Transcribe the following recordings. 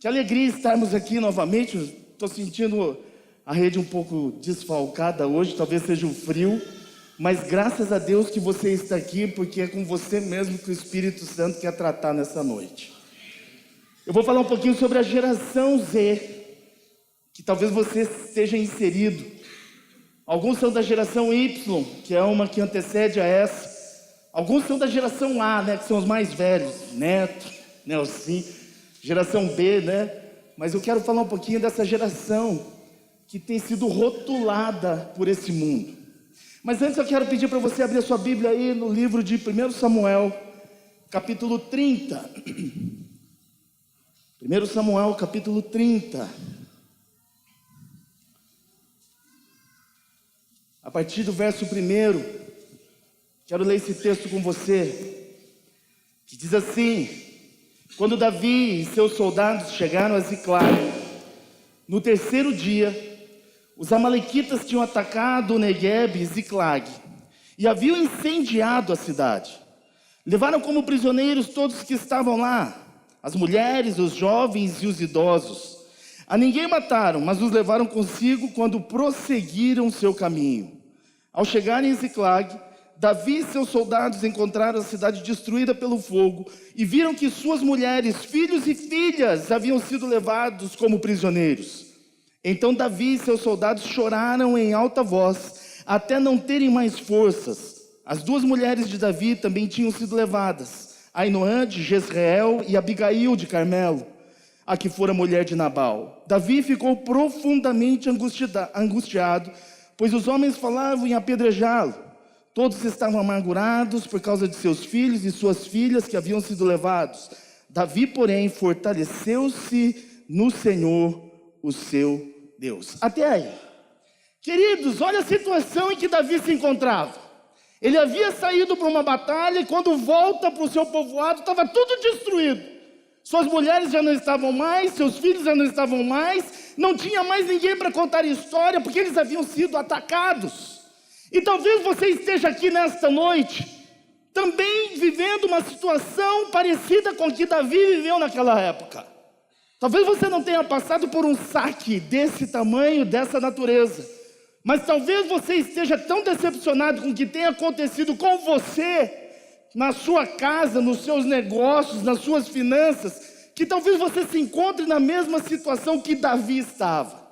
Que alegria estarmos aqui novamente. Estou sentindo a rede um pouco desfalcada hoje, talvez seja o frio, mas graças a Deus que você está aqui, porque é com você mesmo que o Espírito Santo quer tratar nessa noite. Eu vou falar um pouquinho sobre a geração Z, que talvez você esteja inserido. Alguns são da geração Y, que é uma que antecede a essa. Alguns são da geração A, né, que são os mais velhos, Neto, Nelson, geração B, né? Mas eu quero falar um pouquinho dessa geração que tem sido rotulada por esse mundo. Mas antes eu quero pedir para você abrir a sua Bíblia aí no livro de 1 Samuel, capítulo 30. 1 Samuel, capítulo 30. A partir do verso 1, quero ler esse texto com você, que diz assim: quando Davi e seus soldados chegaram a Ziclag, no terceiro dia, os amalequitas tinham atacado Neguebe e Ziclag, e haviam incendiado a cidade. Levaram como prisioneiros todos que estavam lá, as mulheres, os jovens e os idosos. A ninguém mataram, mas os levaram consigo quando prosseguiram seu caminho. Ao chegarem em Ziclag, Davi e seus soldados encontraram a cidade destruída pelo fogo e viram que suas mulheres, filhos e filhas haviam sido levados como prisioneiros. Então Davi e seus soldados choraram em alta voz, até não terem mais forças. As duas mulheres de Davi também tinham sido levadas, Ainoã de Jezreel e Abigail de Carmelo, a que fora mulher de Nabal. Davi ficou profundamente angustiado, pois os homens falavam em apedrejá-lo. Todos estavam amargurados por causa de seus filhos e suas filhas que haviam sido levados. Davi, porém, fortaleceu-se no Senhor, o seu Deus. Até aí. Queridos, olha a situação em que Davi se encontrava. Ele havia saído para uma batalha e quando volta para o seu povoado, estava tudo destruído. Suas mulheres já não estavam mais, seus filhos já não estavam mais, não tinha mais ninguém para contar história, porque eles haviam sido atacados. E talvez você esteja aqui nesta noite, também vivendo uma situação parecida com a que Davi viveu naquela época. Talvez você não tenha passado por um saque desse tamanho, dessa natureza. Mas talvez você esteja tão decepcionado com o que tem acontecido com você, na sua casa, nos seus negócios, nas suas finanças, que talvez você se encontre na mesma situação que Davi estava.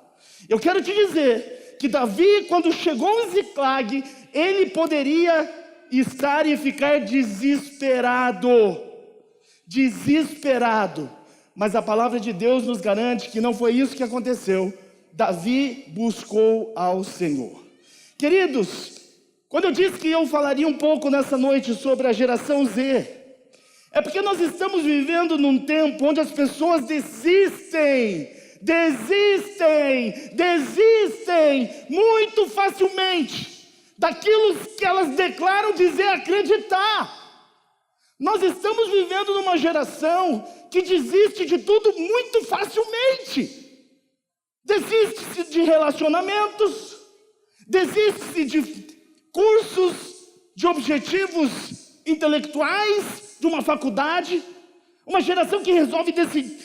Eu quero te dizer que Davi, quando chegou em Ziclag, ele poderia estar e ficar desesperado. Desesperado. Mas a palavra de Deus nos garante que não foi isso que aconteceu. Davi buscou ao Senhor. Queridos, quando eu disse que eu falaria um pouco nessa noite sobre a geração Z, é porque nós estamos vivendo num tempo onde as pessoas desistem muito facilmente daquilo que elas declaram dizer acreditar. Nós estamos vivendo numa geração que desiste de tudo muito facilmente. Desiste-se de relacionamentos, desiste-se de cursos, de objetivos intelectuais, de uma faculdade. Uma geração que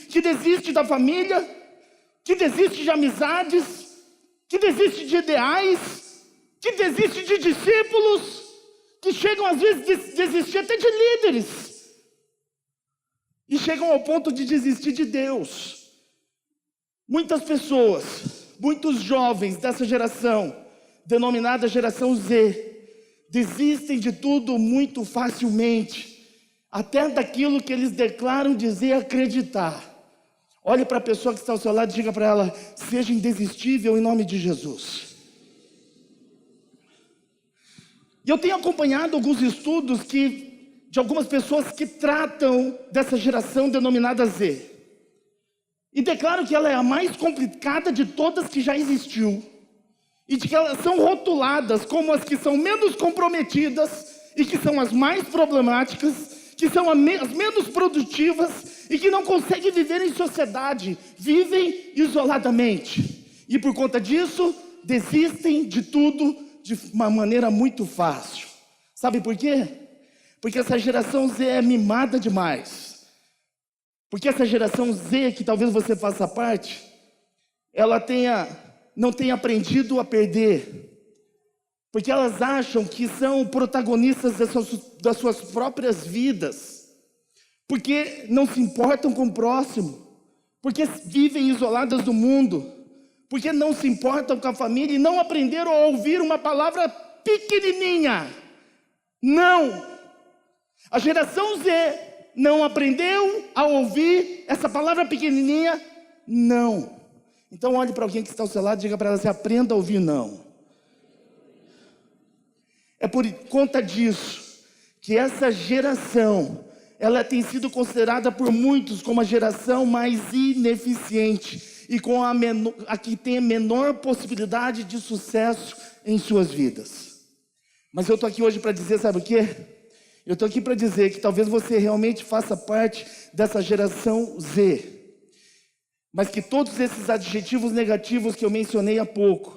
que desiste da família, que desiste de amizades, que desiste de ideais, que desiste de discípulos, que chegam às vezes a desistir até de líderes, e chegam ao ponto de desistir de Deus. Muitas pessoas, muitos jovens dessa geração, denominada geração Z, desistem de tudo muito facilmente, até daquilo que eles declaram dizer acreditar. Olhe para a pessoa que está ao seu lado e diga para ela: seja indesistível em nome de Jesus. E eu tenho acompanhado alguns estudos de algumas pessoas que tratam dessa geração denominada Z. E declaram que ela é a mais complicada de todas que já existiu. E de que elas são rotuladas como as que são menos comprometidas e que são as mais problemáticas, que são as menos produtivas e que não conseguem viver em sociedade, vivem isoladamente. E por conta disso, desistem de tudo de uma maneira muito fácil. Sabe por quê? Porque essa geração Z é mimada demais. Porque essa geração Z, que talvez você faça parte, ela não tenha aprendido a perder. Porque elas acham que são protagonistas das suas próprias vidas. Porque não se importam com o próximo. Porque vivem isoladas do mundo. Porque não se importam com a família e não aprenderam a ouvir uma palavra pequenininha. Não. A geração Z não aprendeu a ouvir essa palavra pequenininha, não. Então olhe para alguém que está ao seu lado e diga para ela assim: aprenda a ouvir não. É por conta disso que essa geração, ela tem sido considerada por muitos como a geração mais ineficiente e com a que tem a menor possibilidade de sucesso em suas vidas. Mas eu estou aqui hoje para dizer, sabe o quê? Eu estou aqui para dizer que talvez você realmente faça parte dessa geração Z, mas que todos esses adjetivos negativos que eu mencionei há pouco,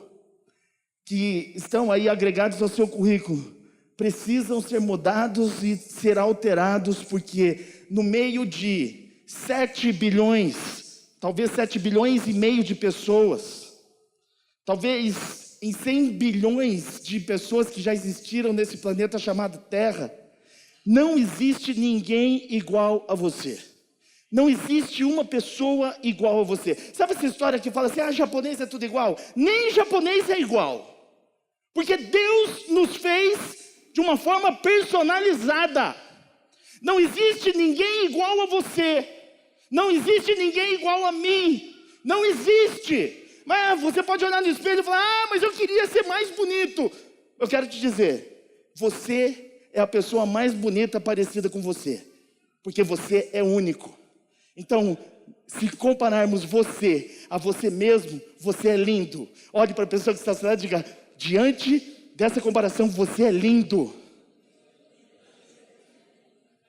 que estão aí agregados ao seu currículo, precisam ser mudados e ser alterados, porque no meio de 7 bilhões, talvez 7 bilhões e meio de pessoas, talvez em 100 bilhões de pessoas que já existiram nesse planeta chamado Terra, não existe ninguém igual a você. Não existe uma pessoa igual a você. Sabe essa história que fala assim: japonês é tudo igual? Nem japonês é igual. Porque Deus nos fez de uma forma personalizada. Não existe ninguém igual a você. Não existe ninguém igual a mim. Não existe. Mas você pode olhar no espelho e falar: mas eu queria ser mais bonito. Eu quero te dizer, você é a pessoa mais bonita parecida com você, porque você é único. Então, se compararmos você a você mesmo, você é lindo. Olhe para a pessoa que está ao seu lado e diga: diante dessa comparação, você é lindo.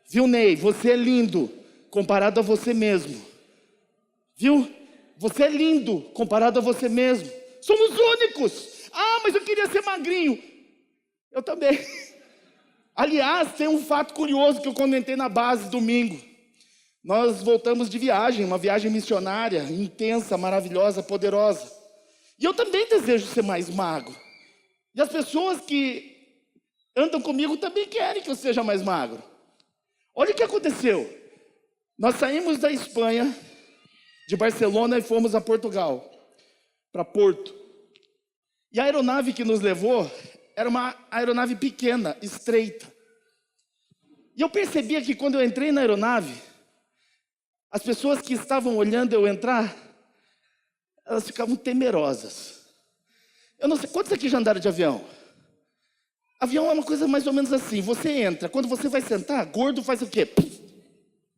Viu, Ney? Você é lindo comparado a você mesmo. Viu? Você é lindo comparado a você mesmo. Somos únicos. Mas eu queria ser magrinho. Eu também. Aliás, tem um fato curioso que eu comentei na base domingo. Nós voltamos de viagem, uma viagem missionária, intensa, maravilhosa, poderosa. E eu também desejo ser mais magro. E as pessoas que andam comigo também querem que eu seja mais magro. Olha o que aconteceu. Nós saímos da Espanha, de Barcelona, e fomos a Portugal, para Porto. E a aeronave que nos levou era uma aeronave pequena, estreita. E eu percebia que quando eu entrei na aeronave, as pessoas que estavam olhando eu entrar, elas ficavam temerosas. Eu não sei, quantos aqui já andaram de avião? Avião é uma coisa mais ou menos assim, você entra, quando você vai sentar, gordo faz o quê?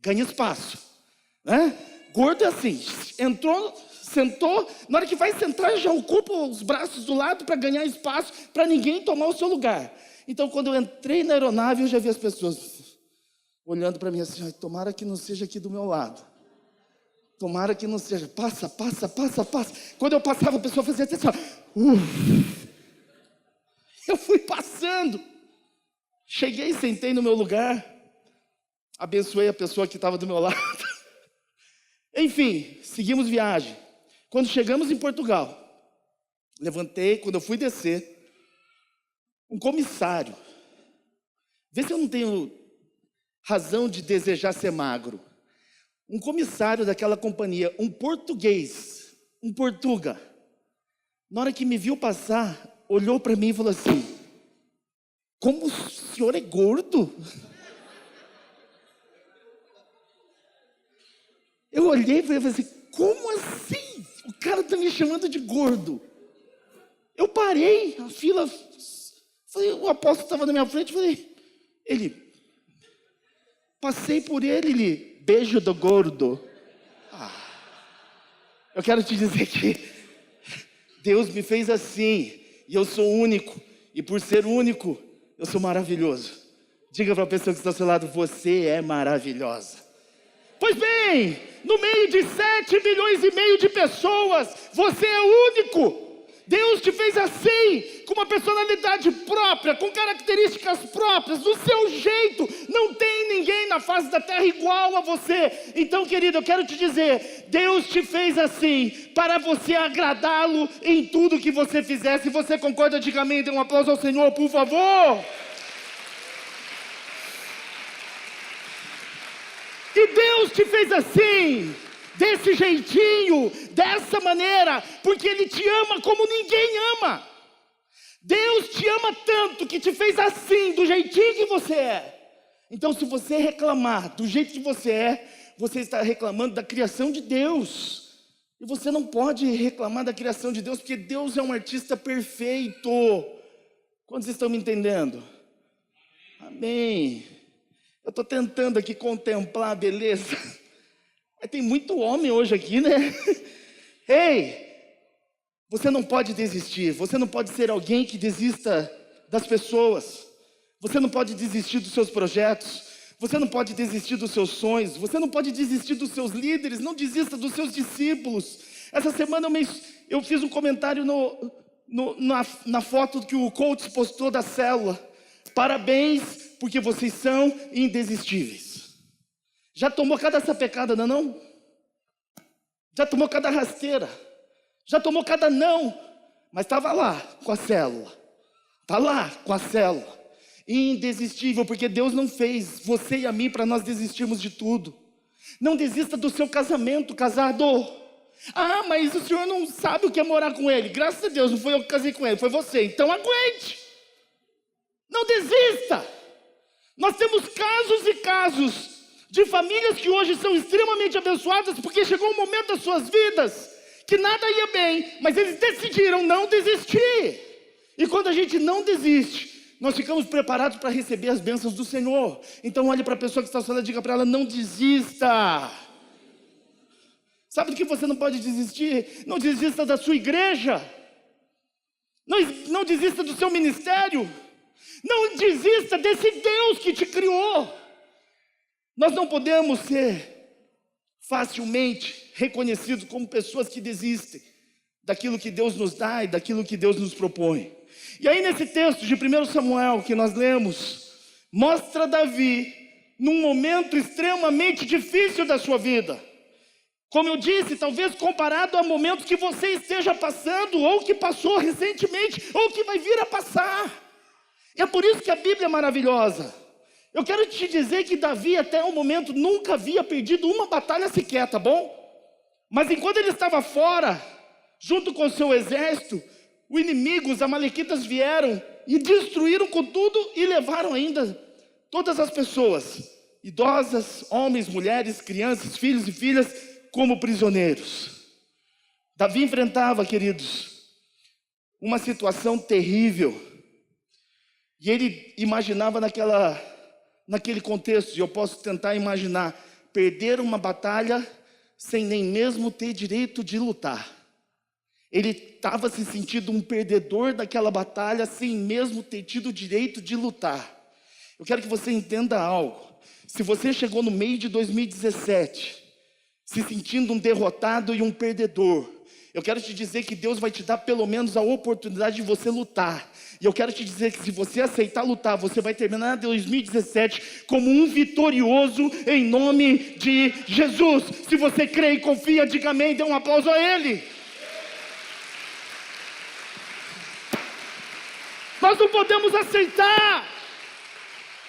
Ganha espaço, né? Gordo é assim, entrou, sentou, na hora que vai sentar já ocupa os braços do lado para ganhar espaço, para ninguém tomar o seu lugar. Então quando eu entrei na aeronave, eu já vi as pessoas olhando para mim assim: tomara que não seja aqui do meu lado. Tomara que não seja. Passa. Quando eu passava, a pessoa fazia assim: eu fui passando. Cheguei, sentei no meu lugar. Abençoei a pessoa que estava do meu lado. Enfim, seguimos viagem. Quando chegamos em Portugal, levantei, quando eu fui descer, um comissário. Vê se eu não tenho razão de desejar ser magro. Um comissário daquela companhia, um português, um portuga, na hora que me viu passar, olhou para mim e falou assim: como o senhor é gordo? Eu olhei e falei assim: como assim? O cara está me chamando de gordo. Eu parei, a fila, falei, o apóstolo estava na minha frente, falei, passei por ele, beijo do gordo. Eu quero te dizer que Deus me fez assim, e eu sou único, e por ser único, eu sou maravilhoso. Diga para a pessoa que está ao seu lado: você é maravilhosa. Pois bem, no meio de 7 bilhões e meio de pessoas, você é único. Deus te fez assim, com uma personalidade própria, com características próprias, do seu jeito. Não tem ninguém na face da terra igual a você. Então, querido, eu quero te dizer, Deus te fez assim, para você agradá-lo em tudo que você fizer. Se você concorda, diga amém, dê um aplauso ao Senhor, por favor. E Deus te fez assim, desse jeitinho, dessa maneira, porque Ele te ama como ninguém ama. Deus te ama tanto que te fez assim, do jeitinho que você é. Então, se você reclamar do jeito que você é, você está reclamando da criação de Deus. E você não pode reclamar da criação de Deus, porque Deus é um artista perfeito. Quantos estão me entendendo? Amém. Eu estou tentando aqui contemplar a beleza. Tem muito homem hoje aqui, né? Ei, você não pode desistir. Você não pode ser alguém que desista das pessoas. Você não pode desistir dos seus projetos. Você não pode desistir dos seus sonhos. Você não pode desistir dos seus líderes. Não desista dos seus discípulos. Essa semana eu fiz um comentário na foto que o coach postou da célula. Parabéns, porque vocês são indesistíveis. Já tomou cada sapecada, não? Já tomou cada rasteira. Já tomou cada não. Mas estava lá com a célula. Está lá com a célula. Indesistível, porque Deus não fez você e a mim para nós desistirmos de tudo. Não desista do seu casamento, casado. Ah, mas o senhor não sabe o que é morar com ele. Graças a Deus, não foi eu que casei com ele, foi você. Então aguente. Não desista. Nós temos casos e casos de famílias que hoje são extremamente abençoadas, porque chegou um momento das suas vidas que nada ia bem, mas eles decidiram não desistir. E quando a gente não desiste, nós ficamos preparados para receber as bênçãos do Senhor. Então olhe para a pessoa que está falando e diga para ela, não desista. Sabe do que você não pode desistir? Não desista da sua igreja. Não desista do seu ministério. Não desista desse Deus que te criou. Nós não podemos ser facilmente reconhecidos como pessoas que desistem daquilo que Deus nos dá e daquilo que Deus nos propõe. E aí nesse texto de 1 Samuel que nós lemos, mostra Davi num momento extremamente difícil da sua vida. Como eu disse, talvez comparado a momentos que você esteja passando, ou que passou recentemente, ou que vai vir a passar. E é por isso que a Bíblia é maravilhosa. Eu quero te dizer que Davi até o momento nunca havia perdido uma batalha sequer, tá bom? Mas enquanto ele estava fora, junto com o seu exército, o inimigo, os amalequitas vieram e destruíram com tudo e levaram ainda todas as pessoas, idosas, homens, mulheres, crianças, filhos e filhas, como prisioneiros. Davi enfrentava, queridos, uma situação terrível. E ele imaginava naquele contexto, e eu posso tentar imaginar, perder uma batalha sem nem mesmo ter direito de lutar. Ele estava se sentindo um perdedor daquela batalha sem mesmo ter tido o direito de lutar. Eu quero que você entenda algo. Se você chegou no meio de 2017, se sentindo um derrotado e um perdedor, eu quero te dizer que Deus vai te dar pelo menos a oportunidade de você lutar. E eu quero te dizer que se você aceitar lutar, você vai terminar 2017 como um vitorioso em nome de Jesus. Se você crê e confia, diga amém, dê um aplauso a Ele. Nós não podemos aceitar.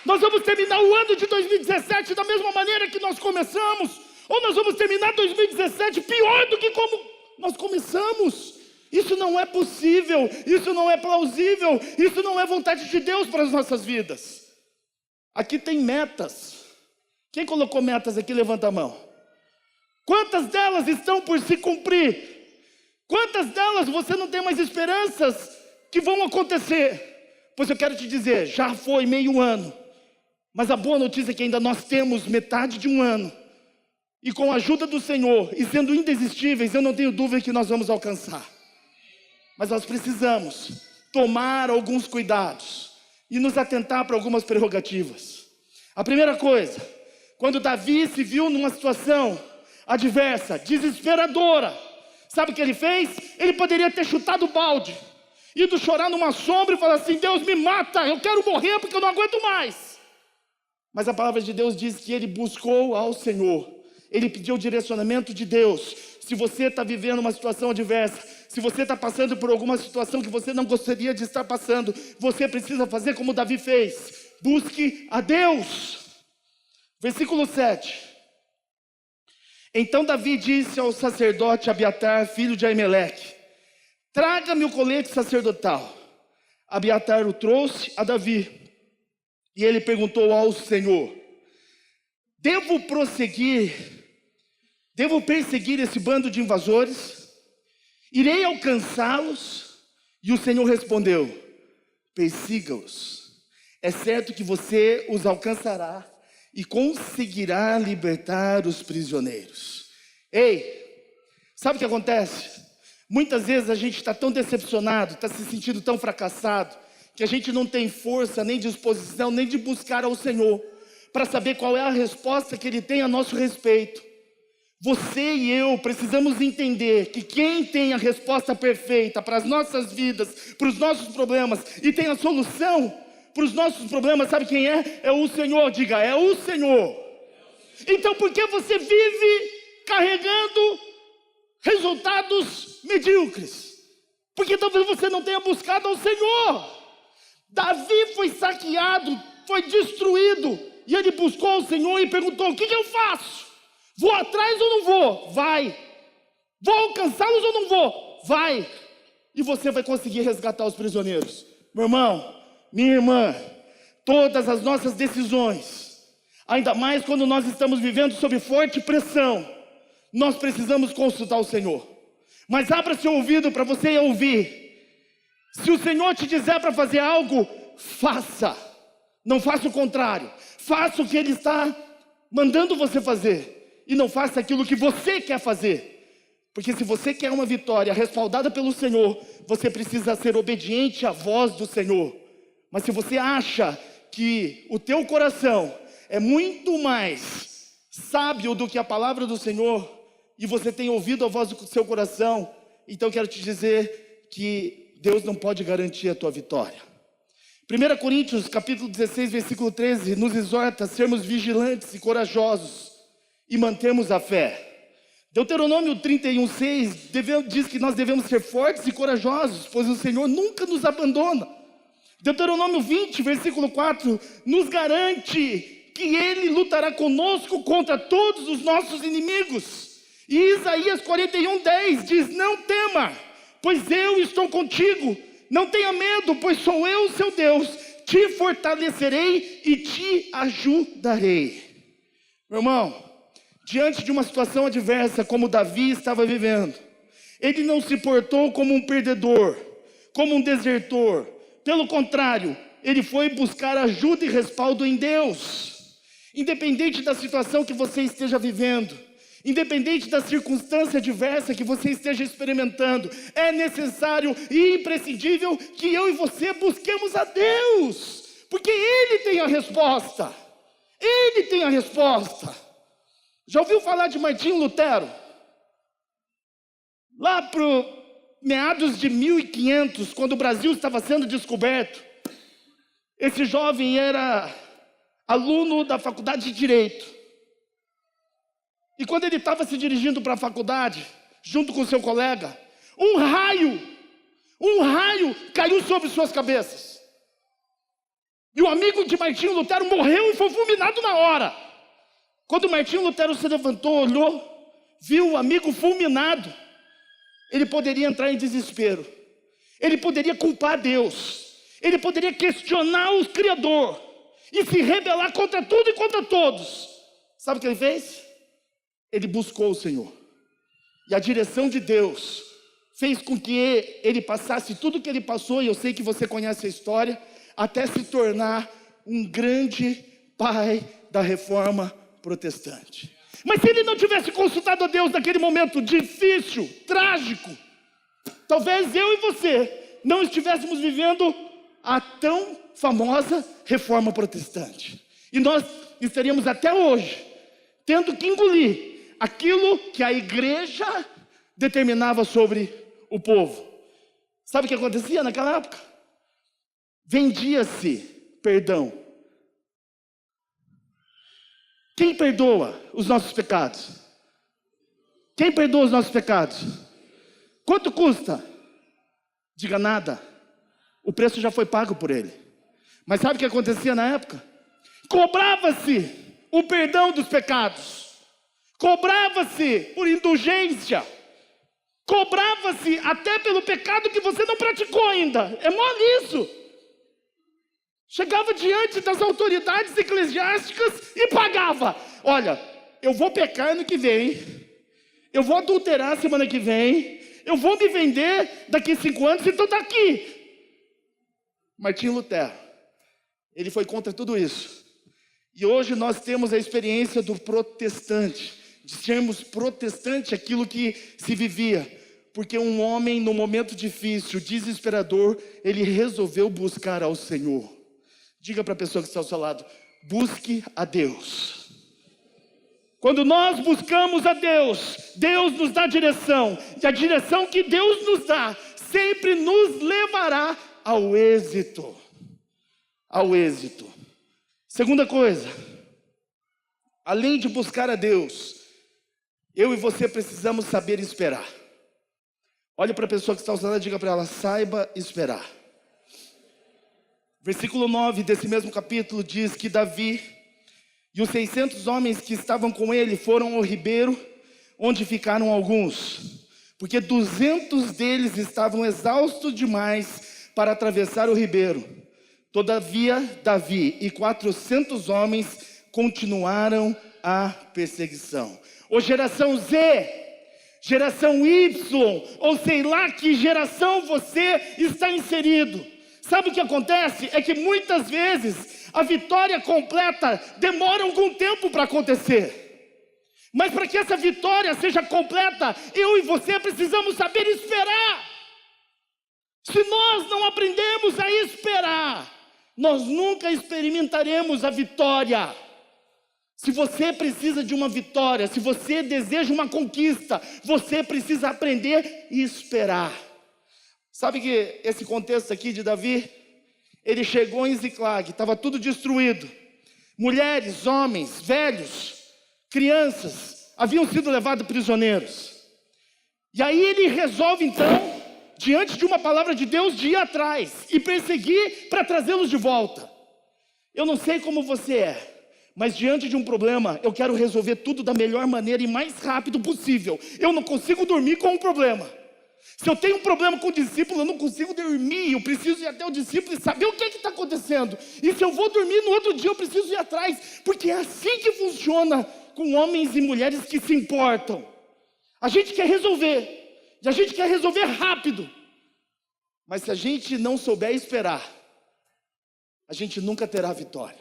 Nós vamos terminar o ano de 2017 da mesma maneira que nós começamos. Ou nós vamos terminar 2017 pior do que como nós começamos. Isso não é possível, isso não é plausível, isso não é vontade de Deus para as nossas vidas. Aqui tem metas. Quem colocou metas aqui, levanta a mão. Quantas delas estão por se cumprir? Quantas delas você não tem mais esperanças que vão acontecer? Pois eu quero te dizer, já foi meio ano, mas a boa notícia é que ainda nós temos metade de um ano. E com a ajuda do Senhor, e sendo indesistíveis, eu não tenho dúvida que nós vamos alcançar. Mas nós precisamos tomar alguns cuidados e nos atentar para algumas prerrogativas. A primeira coisa, quando Davi se viu numa situação adversa, desesperadora, Sabe o que ele fez? Ele poderia ter chutado o balde, ido chorar numa sombra e falar assim: Deus me mata, eu quero morrer porque eu não aguento mais. Mas a palavra de Deus diz que ele buscou ao Senhor, ele pediu o direcionamento de Deus. Se você está vivendo uma situação adversa, se você está passando por alguma situação que você não gostaria de estar passando, você precisa fazer como Davi fez: busque a Deus. Versículo 7. Então Davi disse ao sacerdote Abiatar, filho de Aimeleque: traga-me o colete sacerdotal. Abiatar o trouxe a Davi, e ele perguntou ao Senhor: devo perseguir esse bando de invasores? Irei alcançá-los? E o Senhor respondeu: persiga-os. É certo que você os alcançará e conseguirá libertar os prisioneiros. Ei, sabe o que acontece? Muitas vezes a gente está tão decepcionado, está se sentindo tão fracassado, que a gente não tem força, nem disposição, nem de buscar ao Senhor, para saber qual é a resposta que Ele tem a nosso respeito. Você e eu precisamos entender que quem tem a resposta perfeita para as nossas vidas, para os nossos problemas, e tem a solução para os nossos problemas, sabe quem é? É o Senhor. Diga: é o Senhor. Então por que você vive carregando resultados medíocres? Porque talvez você não tenha buscado ao Senhor. Davi foi saqueado, foi destruído, e ele buscou o Senhor e perguntou: o que eu faço? Vou atrás ou não vou? Vai. Vou alcançá-los ou não vou? Vai. E você vai conseguir resgatar os prisioneiros. Meu irmão, minha irmã, todas as nossas decisões, ainda mais quando nós estamos vivendo sob forte pressão, nós precisamos consultar o Senhor. Mas abra seu ouvido para você ouvir. Se o Senhor te dizer para fazer algo, faça. Não faça o contrário. Faça o que Ele está mandando você fazer, e não faça aquilo que você quer fazer. Porque se você quer uma vitória respaldada pelo Senhor, você precisa ser obediente à voz do Senhor. Mas se você acha que o teu coração é muito mais sábio do que a palavra do Senhor, e você tem ouvido a voz do seu coração, então eu quero te dizer que Deus não pode garantir a tua vitória. 1 Coríntios capítulo 16, versículo 13, nos exorta a sermos vigilantes e corajosos e mantermos a fé. Deuteronômio 31:6 diz que nós devemos ser fortes e corajosos, pois o Senhor nunca nos abandona. Deuteronômio 20, versículo 4, nos garante que Ele lutará conosco contra todos os nossos inimigos. E Isaías 41:10 diz: não tema, pois eu estou contigo. Não tenha medo, pois sou eu, seu Deus. Te fortalecerei e te ajudarei. Meu irmão, diante de uma situação adversa como Davi estava vivendo, ele não se portou como um perdedor, como um desertor. Pelo contrário, ele foi buscar ajuda e respaldo em Deus. Independente da situação que você esteja vivendo, independente da circunstância adversa que você esteja experimentando, é necessário e imprescindível que eu e você busquemos a Deus, porque Ele tem a resposta. Ele tem a resposta. Já ouviu falar de Martinho Lutero? Lá para meados de 1500, quando o Brasil estava sendo descoberto, esse jovem era aluno da faculdade de Direito. E quando ele estava se dirigindo para a faculdade, junto com seu colega, um raio caiu sobre suas cabeças. E o amigo de Martinho Lutero morreu e foi fulminado na hora. Quando Martinho Lutero se levantou, olhou, viu o amigo fulminado, ele poderia entrar em desespero. Ele poderia culpar Deus. Ele poderia questionar o Criador e se rebelar contra tudo e contra todos. Sabe o que ele fez? Ele buscou o Senhor. E a direção de Deus fez com que ele passasse tudo o que ele passou, e eu sei que você conhece a história, até se tornar um grande pai da reforma protestante. Mas se ele não tivesse consultado a Deus naquele momento difícil, trágico, talvez eu e você não estivéssemos vivendo a tão famosa reforma protestante. E nós estaríamos até hoje tendo que engolir aquilo que a igreja determinava sobre o povo. Sabe o que acontecia naquela época? Vendia-se perdão. Quem perdoa os nossos pecados? Quem perdoa os nossos pecados? Quanto custa? Diga nada. O preço já foi pago por ele. Mas sabe o que acontecia na época? Cobrava-se o perdão dos pecados. Cobrava-se por indulgência. Cobrava-se até pelo pecado que você não praticou ainda. É mole isso. Chegava diante das autoridades eclesiásticas e pagava. Olha, eu vou pecar ano que vem. Eu vou adulterar semana que vem. Eu vou me vender daqui 5 anos, então está aqui. Martinho Lutero, ele foi contra tudo isso. E hoje nós temos a experiência do protestante, de sermos protestante aquilo que se vivia. Porque um homem, no momento difícil, desesperador, ele resolveu buscar ao Senhor. Diga para a pessoa que está ao seu lado, busque a Deus. Quando nós buscamos a Deus, Deus nos dá direção. E a direção que Deus nos dá, sempre nos levará ao êxito. Ao êxito. Segunda coisa, além de buscar a Deus, eu e você precisamos saber esperar. Olhe para a pessoa que está ao seu lado e diga para ela, saiba esperar. Versículo 9 desse mesmo capítulo diz que Davi e os 600 homens que estavam com ele foram ao ribeiro, onde ficaram alguns, porque 200 deles estavam exaustos demais para atravessar o ribeiro. Todavia, Davi e 400 homens continuaram a perseguição. Ô geração Z, geração Y, ou sei lá que geração você está inserido. Sabe o que acontece? É que muitas vezes a vitória completa demora algum tempo para acontecer. Mas para que essa vitória seja completa, eu e você precisamos saber esperar. Se nós não aprendemos a esperar, nós nunca experimentaremos a vitória. Se você precisa de uma vitória, se você deseja uma conquista, você precisa aprender a esperar. Sabe que esse contexto aqui de Davi, ele chegou em Ziclag, estava tudo destruído. Mulheres, homens, velhos, crianças, haviam sido levados prisioneiros. E aí ele resolve então, diante de uma palavra de Deus, de ir atrás e perseguir para trazê-los de volta. Eu não sei como você é, mas diante de um problema, eu quero resolver tudo da melhor maneira e mais rápido possível. Eu não consigo dormir com um problema. Se eu tenho um problema com o discípulo, eu não consigo dormir. Eu preciso ir até o discípulo e saber o que está acontecendo. E se eu vou dormir no outro dia, eu preciso ir atrás. Porque é assim que funciona com homens e mulheres que se importam. A gente quer resolver. E a gente quer resolver rápido. Mas se a gente não souber esperar, a gente nunca terá vitória.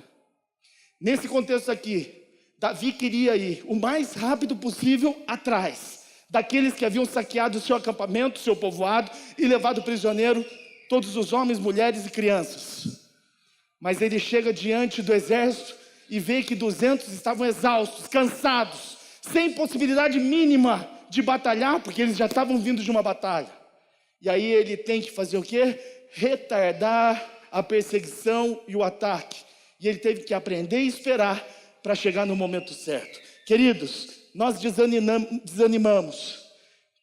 Nesse contexto aqui, Davi queria ir o mais rápido possível atrás daqueles que haviam saqueado o seu acampamento, o seu povoado e levado prisioneiro todos os homens, mulheres e crianças. Mas ele chega diante do exército e vê que 200 estavam exaustos, cansados, sem possibilidade mínima de batalhar, porque eles já estavam vindo de uma batalha. E aí ele tem que fazer o quê? Retardar a perseguição e o ataque. E ele teve que aprender e esperar para chegar no momento certo. Queridos, nós desanimamos,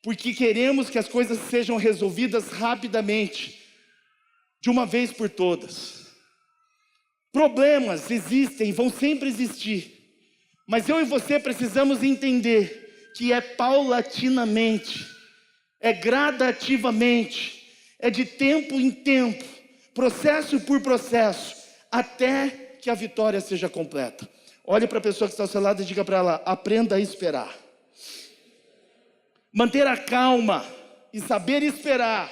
porque queremos que as coisas sejam resolvidas rapidamente, de uma vez por todas. Problemas existem, vão sempre existir, mas eu e você precisamos entender que é paulatinamente, é gradativamente, é de tempo em tempo, processo por processo, até que a vitória seja completa. Olhe para a pessoa que está ao seu lado e diga para ela, aprenda a esperar. Manter a calma e saber esperar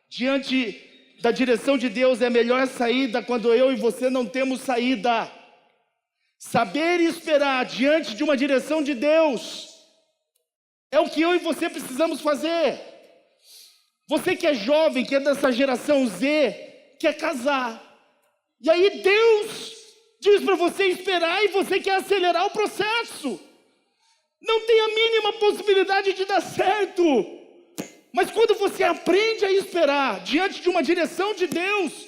diante da direção de Deus é a melhor saída quando eu e você não temos saída. Saber esperar diante de uma direção de Deus é o que eu e você precisamos fazer. Você que é jovem, que é dessa geração Z, quer casar. E aí Deus diz para você esperar e você quer acelerar o processo. Não tem a mínima possibilidade de dar certo. Mas quando você aprende a esperar diante de uma direção de Deus,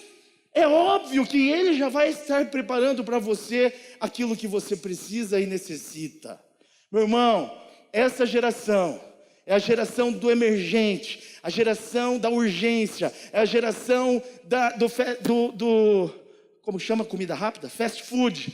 é óbvio que Ele já vai estar preparando para você aquilo que você precisa e necessita. Meu irmão, essa geração é a geração do emergente, a geração da urgência, é a geração como chama comida rápida? Fast food.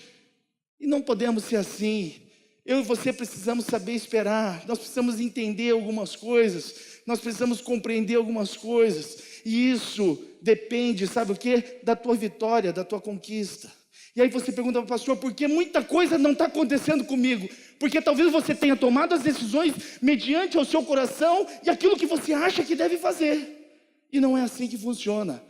E não podemos ser assim. Eu e você precisamos saber esperar, nós precisamos entender algumas coisas, nós precisamos compreender algumas coisas, e isso depende, sabe o quê? Da tua vitória, da tua conquista. E aí você pergunta, pastor, por que muita coisa não está acontecendo comigo? Porque talvez você tenha tomado as decisões mediante o seu coração e aquilo que você acha que deve fazer. E não é assim que funciona.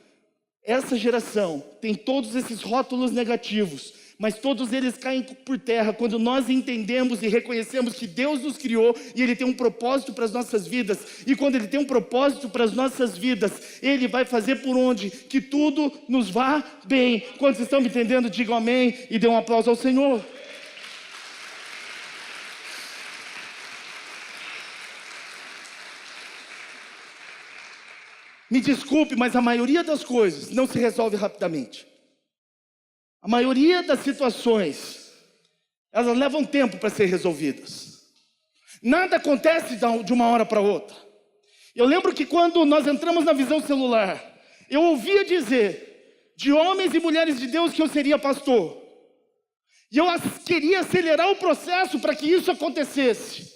Essa geração tem todos esses rótulos negativos, mas todos eles caem por terra quando nós entendemos e reconhecemos que Deus nos criou e Ele tem um propósito para as nossas vidas. E quando Ele tem um propósito para as nossas vidas, Ele vai fazer por onde que tudo nos vá bem. Quando vocês estão me entendendo, digam amém e dêem um aplauso ao Senhor. Me desculpe, mas a maioria das coisas não se resolve rapidamente. A maioria das situações, elas levam tempo para ser resolvidas. Nada acontece de uma hora para outra. Eu lembro que quando nós entramos na visão celular, eu ouvia dizer de homens e mulheres de Deus que eu seria pastor. E eu queria acelerar o processo para que isso acontecesse.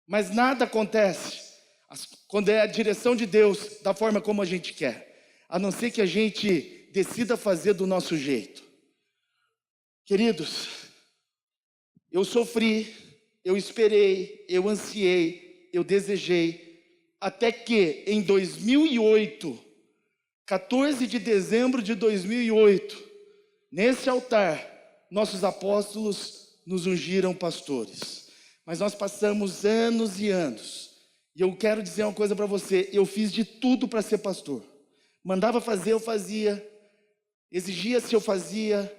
Mas nada acontece quando é a direção de Deus da forma como a gente quer, a não ser que a gente decida fazer do nosso jeito. Queridos, eu sofri, eu esperei, eu ansiei, eu desejei, até que em 2008, 14 de dezembro de 2008, nesse altar, nossos apóstolos nos ungiram pastores. Mas nós passamos anos e anos, e eu quero dizer uma coisa para você, eu fiz de tudo para ser pastor. Mandava fazer, eu fazia. Exigia-se, eu fazia.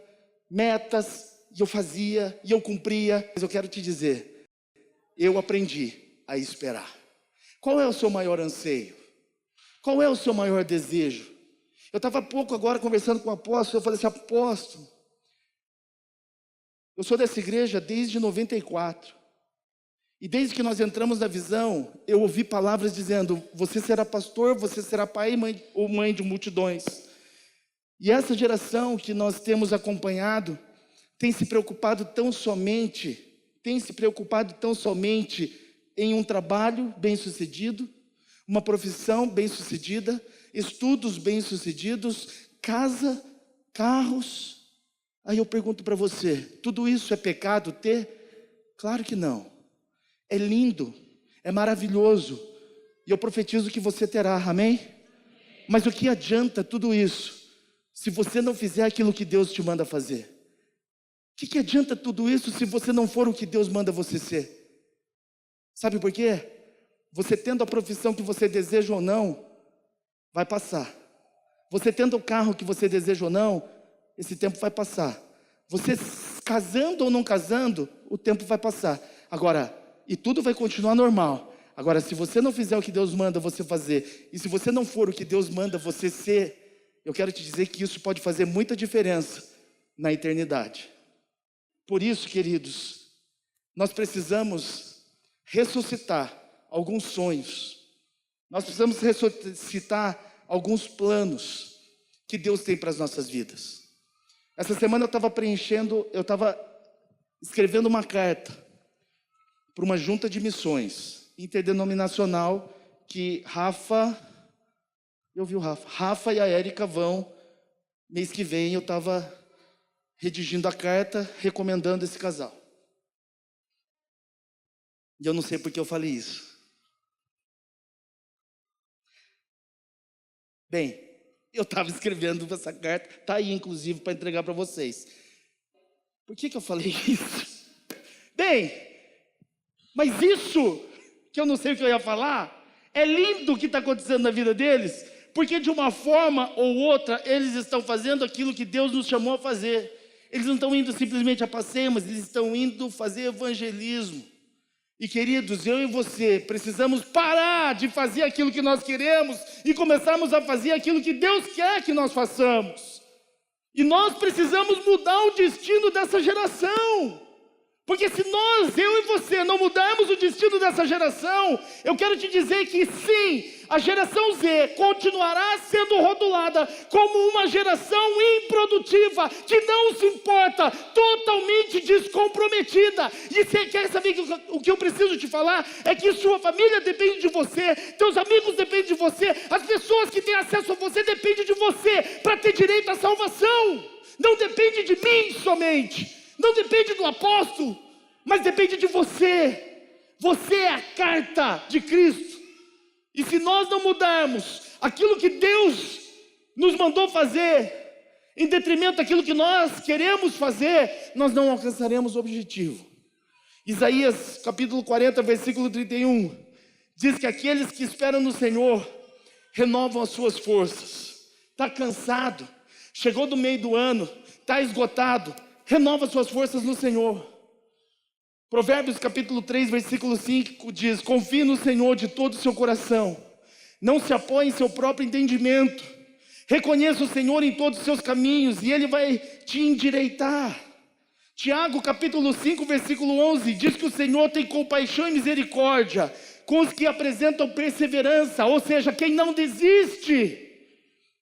Metas, e eu fazia, e eu cumpria. Mas eu quero te dizer, eu aprendi a esperar. Qual é o seu maior anseio? Qual é o seu maior desejo? Eu estava há pouco agora conversando com o apóstolo, eu falei assim, apóstolo, eu sou dessa igreja desde 94. E desde que nós entramos na visão, eu ouvi palavras dizendo, você será pastor, você será pai ou mãe de multidões. E essa geração que nós temos acompanhado, tem se preocupado tão somente em um trabalho bem-sucedido, uma profissão bem-sucedida, estudos bem-sucedidos, casa, carros. Aí eu pergunto para você, tudo isso é pecado ter? Claro que não. É lindo, é maravilhoso, e eu profetizo que você terá, amém? Mas o que adianta tudo isso, se você não fizer aquilo que Deus te manda fazer? O que adianta tudo isso, se você não for o que Deus manda você ser? Sabe por quê? Você tendo a profissão que você deseja ou não, vai passar. Você tendo o carro que você deseja ou não, esse tempo vai passar. Você casando ou não casando, o tempo vai passar. Agora, e tudo vai continuar normal. Agora, se você não fizer o que Deus manda você fazer, e se você não for o que Deus manda você ser, eu quero te dizer que isso pode fazer muita diferença na eternidade. Por isso, queridos, nós precisamos ressuscitar alguns sonhos. Nós precisamos ressuscitar alguns planos que Deus tem para as nossas vidas. Essa semana eu estava escrevendo uma carta para uma junta de missões interdenominacional que Rafa e a Érica vão, mês que vem. Eu estava redigindo a carta, recomendando esse casal. E eu não sei porque eu falei isso. Bem, eu estava escrevendo essa carta, está aí inclusive para entregar para vocês. Por que eu falei isso? Bem, mas isso, que eu não sei o que eu ia falar, é lindo o que está acontecendo na vida deles, porque de uma forma ou outra, eles estão fazendo aquilo que Deus nos chamou a fazer. Eles não estão indo simplesmente a passeio, mas eles estão indo fazer evangelismo. E queridos, eu e você precisamos parar de fazer aquilo que nós queremos e começarmos a fazer aquilo que Deus quer que nós façamos. E nós precisamos mudar o destino dessa geração. Porque se nós, eu e você, não mudarmos o destino dessa geração, eu quero te dizer que sim, a geração Z continuará sendo rotulada como uma geração improdutiva, que não se importa, totalmente descomprometida. E você quer saber o que eu preciso te falar? É que sua família depende de você, teus amigos dependem de você, as pessoas que têm acesso a você dependem de você para ter direito à salvação. Não depende de mim somente. Não depende do apóstolo, mas depende de você. Você é a carta de Cristo. E se nós não mudarmos aquilo que Deus nos mandou fazer, em detrimento daquilo que nós queremos fazer, nós não alcançaremos o objetivo. Isaías capítulo 40, versículo 31, diz que aqueles que esperam no Senhor renovam as suas forças. Está cansado, chegou do meio do ano, está esgotado, renova suas forças no Senhor. Provérbios capítulo 3, versículo 5 diz: confie no Senhor de todo o seu coração, não se apoie em seu próprio entendimento, reconheça o Senhor em todos os seus caminhos e Ele vai te endireitar. Tiago capítulo 5, versículo 11 diz que o Senhor tem compaixão e misericórdia com os que apresentam perseverança, ou seja, quem não desiste.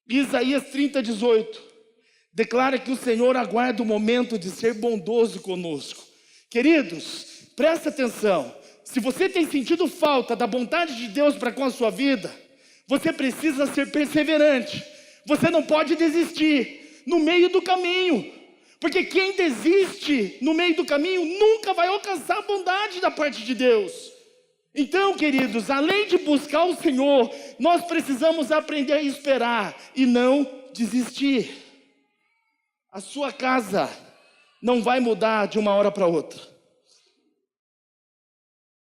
Isaías 30, 18 declara que o Senhor aguarda o momento de ser bondoso conosco. Queridos, presta atenção. Se você tem sentido falta da vontade de Deus para com a sua vida, você precisa ser perseverante. Você não pode desistir no meio do caminho. Porque quem desiste no meio do caminho nunca vai alcançar a bondade da parte de Deus. Então, queridos, além de buscar o Senhor, nós precisamos aprender a esperar e não desistir. A sua casa não vai mudar de uma hora para outra.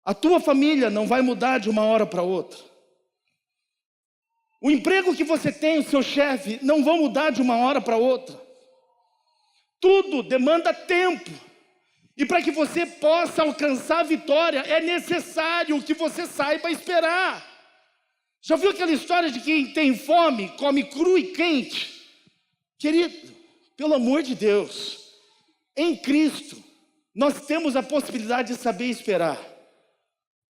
A tua família não vai mudar de uma hora para outra. O emprego que você tem, o seu chefe, não vão mudar de uma hora para outra. Tudo demanda tempo. E para que você possa alcançar a vitória, é necessário que você saiba esperar. Já viu aquela história de quem tem fome, come cru e quente? Querido, pelo amor de Deus, em Cristo, nós temos a possibilidade de saber esperar.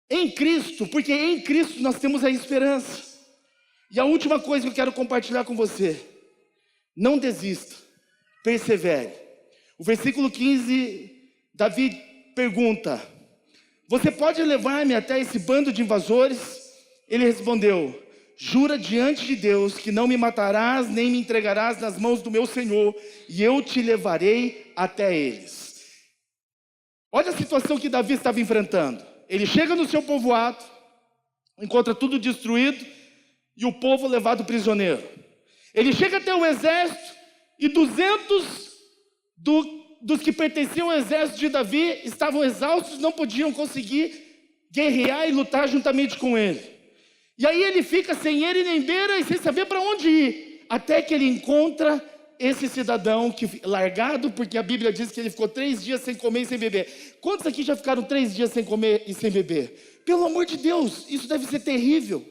Em Cristo, porque em Cristo nós temos a esperança. E a última coisa que eu quero compartilhar com você: não desista, persevere. O versículo 15, Davi pergunta: você pode levar-me até esse bando de invasores? Ele respondeu: jura diante de Deus que não me matarás, nem me entregarás nas mãos do meu Senhor, e eu te levarei até eles. Olha a situação que Davi estava enfrentando. Ele chega no seu povoado, encontra tudo destruído, e o povo levado prisioneiro. Ele chega até o exército, e 200 dos que pertenciam ao exército de Davi estavam exaustos, não podiam conseguir guerrear e lutar juntamente com ele. E aí ele fica sem ele nem beira e sem saber para onde ir, até que ele encontra esse cidadão que largado, porque a Bíblia diz que ele ficou 3 dias sem comer e sem beber. Quantos aqui já ficaram 3 dias sem comer e sem beber? Pelo amor de Deus, isso deve ser terrível.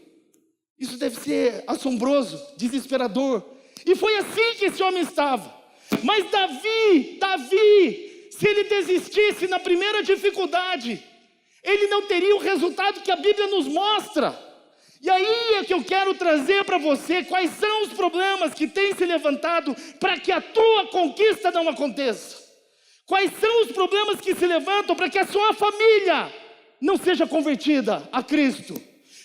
Isso deve ser assombroso, desesperador. E foi assim que esse homem estava. Mas Davi, se ele desistisse na primeira dificuldade, ele não teria o resultado que a Bíblia nos mostra. E aí é que eu quero trazer para você quais são os problemas que têm se levantado para que a tua conquista não aconteça. Quais são os problemas que se levantam para que a sua família não seja convertida a Cristo.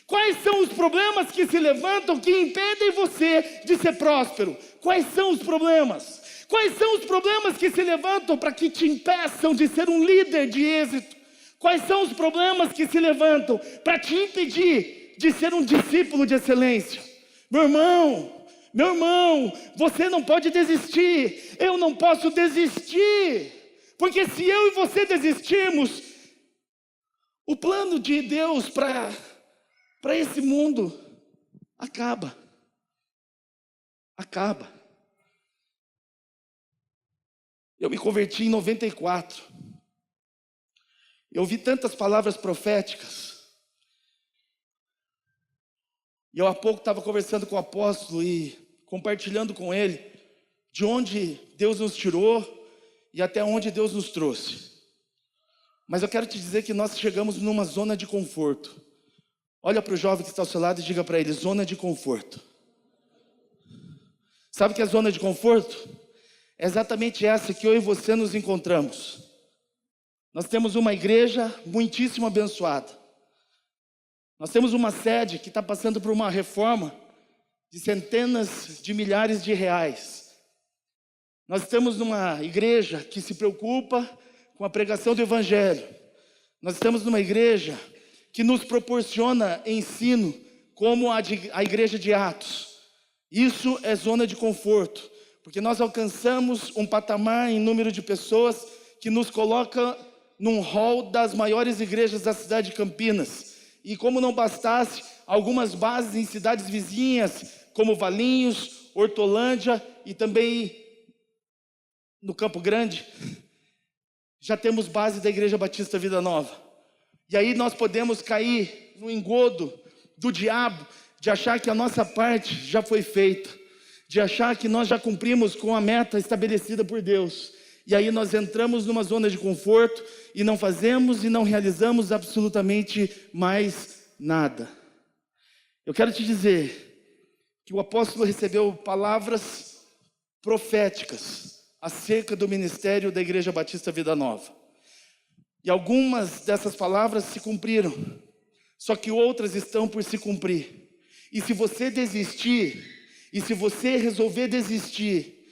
Quais são os problemas que se levantam que impedem você de ser próspero? Quais são os problemas? Quais são os problemas que se levantam para que te impeçam de ser um líder de êxito? Quais são os problemas que se levantam para te impedir de ser um discípulo de excelência? Meu irmão, você não pode desistir. Eu não posso desistir. Porque se eu e você desistirmos, o plano de Deus para esse mundo acaba. Eu me converti em 94. Eu ouvi tantas palavras proféticas. E eu há pouco estava conversando com o apóstolo e compartilhando com ele de onde Deus nos tirou e até onde Deus nos trouxe. Mas eu quero te dizer que nós chegamos numa zona de conforto. Olha para o jovem que está ao seu lado e diga para ele: zona de conforto. Sabe o que é zona de conforto? É exatamente essa que eu e você nos encontramos. Nós temos uma igreja muitíssimo abençoada. Nós temos uma sede que está passando por uma reforma de centenas de milhares de reais. Nós estamos numa igreja que se preocupa com a pregação do Evangelho. Nós estamos numa igreja que nos proporciona ensino, como a igreja de Atos. Isso é zona de conforto, porque nós alcançamos um patamar em número de pessoas que nos coloca num hall das maiores igrejas da cidade de Campinas. E como não bastasse, algumas bases em cidades vizinhas, como Valinhos, Hortolândia e também no Campo Grande, já temos base da Igreja Batista Vida Nova. E aí nós podemos cair no engodo do diabo, de achar que a nossa parte já foi feita, de achar que nós já cumprimos com a meta estabelecida por Deus. E aí nós entramos numa zona de conforto e não fazemos e não realizamos absolutamente mais nada. Eu quero te dizer que o apóstolo recebeu palavras proféticas acerca do ministério da Igreja Batista Vida Nova. E algumas dessas palavras se cumpriram, só que outras estão por se cumprir. E se você desistir, e se você resolver desistir,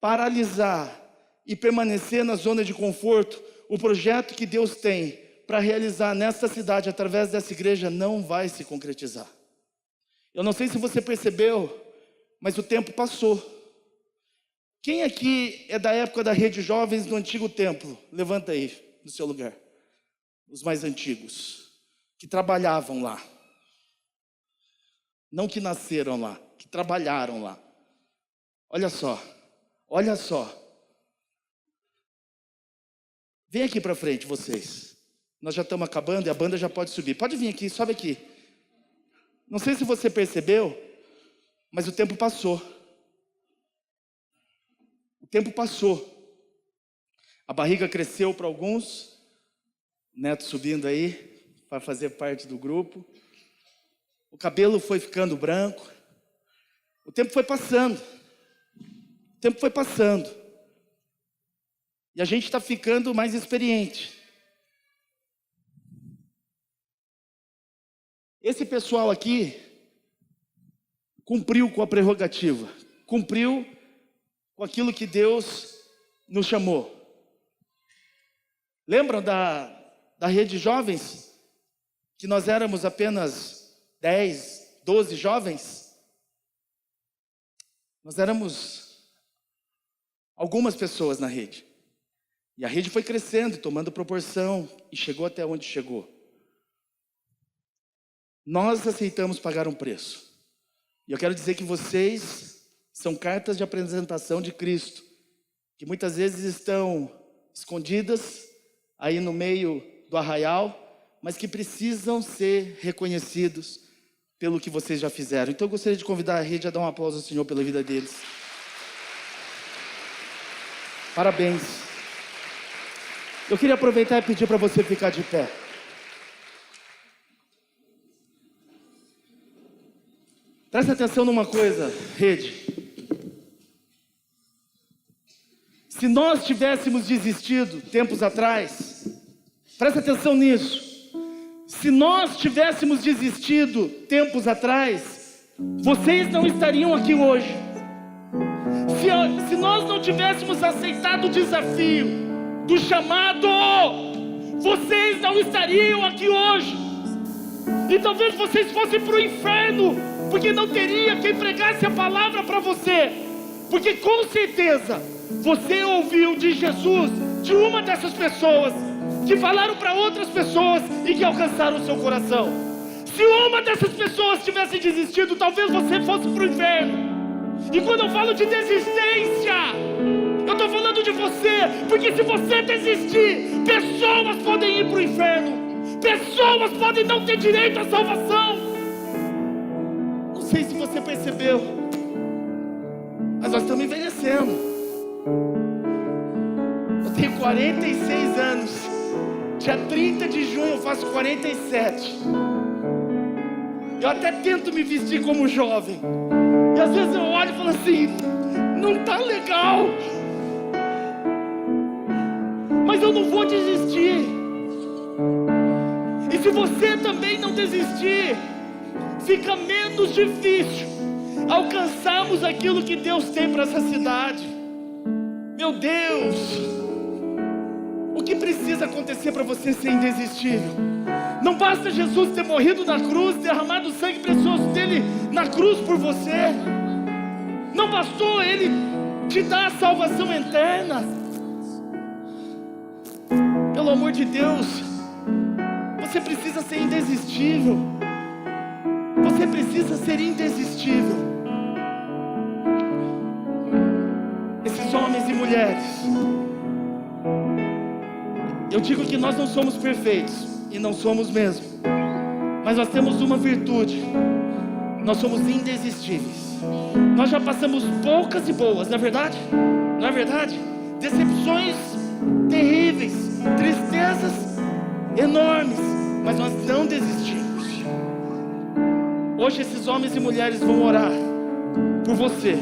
paralisar e permanecer na zona de conforto, o projeto que Deus tem para realizar nesta cidade, através dessa igreja, não vai se concretizar. Eu não sei se você percebeu, mas o tempo passou. Quem aqui é da época da Rede Jovens do antigo templo? Levanta aí, no seu lugar. Os mais antigos, que trabalhavam lá. Não que nasceram lá, que trabalharam lá. Olha só, olha só. Vem aqui para frente, vocês. Nós já estamos acabando e a banda já pode subir. Pode vir aqui, sobe aqui. Não sei se você percebeu, mas o tempo passou. O tempo passou. A barriga cresceu para alguns. Neto subindo aí, para fazer parte do grupo. O cabelo foi ficando branco. O tempo foi passando. O tempo foi passando. E a gente está ficando mais experiente. Esse pessoal aqui cumpriu com a prerrogativa, cumpriu com aquilo que Deus nos chamou. Lembram da Rede Jovens? Que nós éramos apenas 10, 12 jovens? Nós éramos algumas pessoas na rede. E a rede foi crescendo, tomando proporção, e chegou até onde chegou. Nós aceitamos pagar um preço. E eu quero dizer que vocês são cartas de apresentação de Cristo, que muitas vezes estão escondidas aí no meio do arraial, mas que precisam ser reconhecidos pelo que vocês já fizeram. Então eu gostaria de convidar a rede a dar um aplauso ao Senhor pela vida deles. Parabéns. Eu queria aproveitar e pedir para você ficar de pé. Presta atenção numa coisa, rede. Se nós tivéssemos desistido tempos atrás, presta atenção nisso. Se nós tivéssemos desistido tempos atrás, vocês não estariam aqui hoje. Se nós não tivéssemos aceitado o desafio do chamado, vocês não estariam aqui hoje. E talvez vocês fossem para o inferno, porque não teria quem pregasse a palavra para você. Porque com certeza você ouviu de Jesus, de uma dessas pessoas que falaram para outras pessoas e que alcançaram o seu coração. Se uma dessas pessoas tivesse desistido, talvez você fosse para o inferno. E quando eu falo de desistência, Eu estou falando de você, porque se você desistir, pessoas podem ir para o inferno, pessoas podem não ter direito à salvação. Não sei se você percebeu, mas nós estamos envelhecendo. Eu tenho 46 anos, dia 30 de junho eu faço 47. Eu até tento me vestir como jovem, e às vezes eu olho e falo assim, não está legal, mas eu não vou desistir. E se você também não desistir, fica menos difícil alcançarmos aquilo que Deus tem para essa cidade. Meu Deus, o que precisa acontecer para você ser indesistível? Não basta Jesus ter morrido na cruz, derramado o sangue precioso dele na cruz por você. Não bastou ele te dar a salvação eterna. Pelo amor de Deus, você precisa ser indesistível. Você precisa ser indesistível. Esses homens e mulheres, eu digo que nós não somos perfeitos, e não somos mesmo, mas nós temos uma virtude: nós somos indesistíveis. Nós já passamos poucas e boas, não é verdade? Não é verdade? Decepções terríveis, tristezas enormes, mas nós não desistimos. Hoje esses homens e mulheres vão orar por você,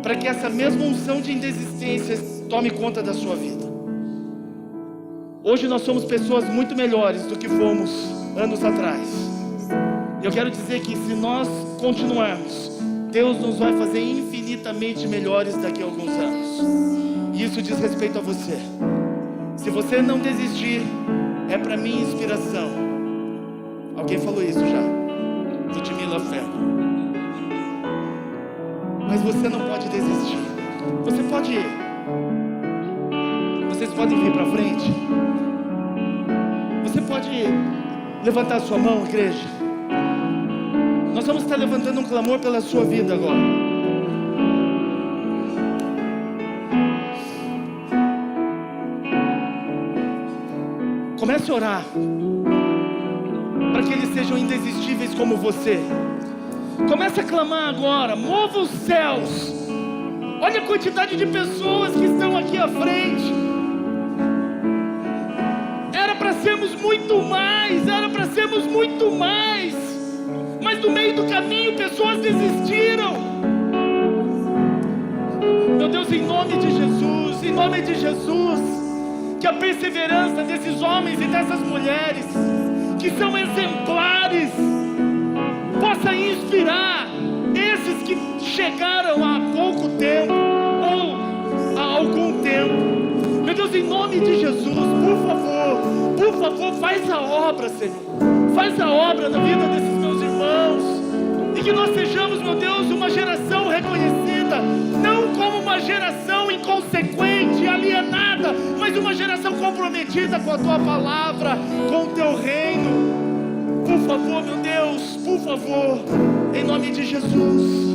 para que essa mesma unção de indesistência tome conta da sua vida. Hoje nós somos pessoas muito melhores do que fomos anos atrás. Eu quero dizer que se nós continuarmos, Deus nos vai fazer infinitamente melhores daqui a alguns anos. E isso diz respeito a você. Se você não desistir, é para minha inspiração. Alguém falou isso já? Ludmila Ferro. Mas você não pode desistir. Você pode ir. Vocês podem vir para frente. Você pode levantar a sua mão, igreja. Nós vamos estar levantando um clamor pela sua vida agora. Comece a orar para que eles sejam indesistíveis como você. Comece a clamar agora. Mova os céus. Olha a quantidade de pessoas que estão aqui à frente. Era para sermos muito mais, mas no meio do caminho pessoas desistiram. Meu Deus, em nome de Jesus, que a perseverança desses homens e dessas mulheres, que são exemplares, possa inspirar esses que chegaram há pouco tempo ou há algum tempo. Meu Deus, em nome de Jesus, por favor, faz a obra, Senhor. Faz a obra na vida desses meus irmãos. E que nós sejamos, meu Deus, uma geração reconhecida, não como uma geração inconsequente, alienada, mas uma geração comprometida com a Tua palavra, com o Teu reino. Por favor, meu Deus, por favor, em nome de Jesus.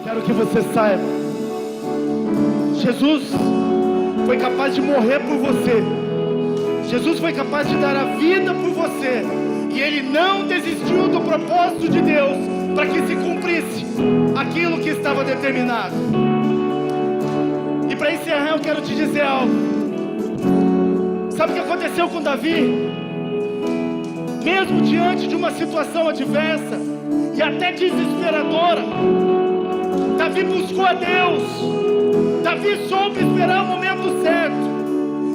Quero que você saiba, Jesus foi capaz de morrer por você. Jesus foi capaz de dar a vida por você. E Ele não desistiu do propósito de Deus para que se cumprisse aquilo que estava determinado. E para encerrar, eu quero te dizer algo. Sabe o que aconteceu com Davi? Mesmo diante de uma situação adversa e até desesperadora, Davi buscou a Deus. Davi soube esperar o momento certo.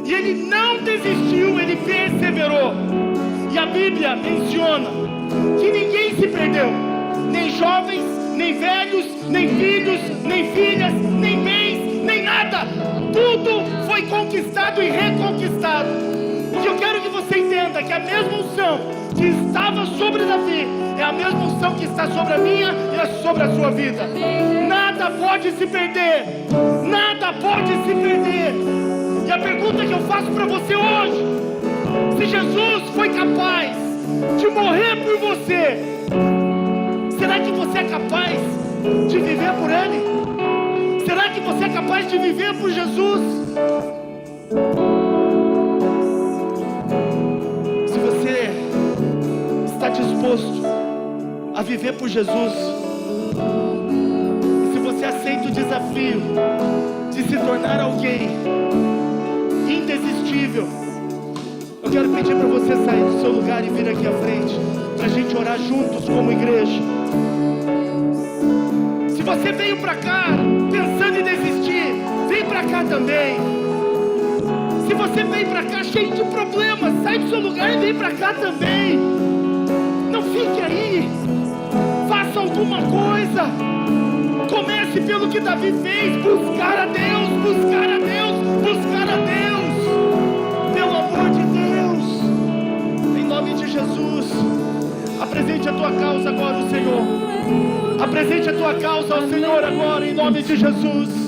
E ele não desistiu, ele perseverou. E a Bíblia menciona que ninguém se perdeu. Nem jovens, nem velhos, nem filhos, nem filhas, nem bens, nem nada. Tudo foi conquistado e reconquistado. E eu quero que você entenda que a mesma unção que estava sobre Davi é a mesma unção que está sobre a minha e sobre a sua vida. Nada pode se perder. Nada pode se perder. E a pergunta que eu faço para você hoje: se Jesus foi capaz de morrer por você, será que você é capaz de viver por Ele? Será mostrar que você é capaz de viver por Jesus. Se você está disposto a viver por Jesus, e se você aceita o desafio de se tornar alguém indesistível, eu quero pedir para você sair do seu lugar e vir aqui à frente, para a gente orar juntos como igreja. Se você veio para cá pensando em desistir, vem para cá também. Se você veio para cá cheio de problemas, sai do seu lugar e vem para cá também. Não fique aí, faça alguma coisa. Comece pelo que Davi fez, buscar a Deus, buscar a Deus, buscar a Deus. Pelo amor de Deus, em nome de Jesus, apresente a tua causa agora ao Senhor. Apresente a tua causa ao Senhor agora, em nome de Jesus.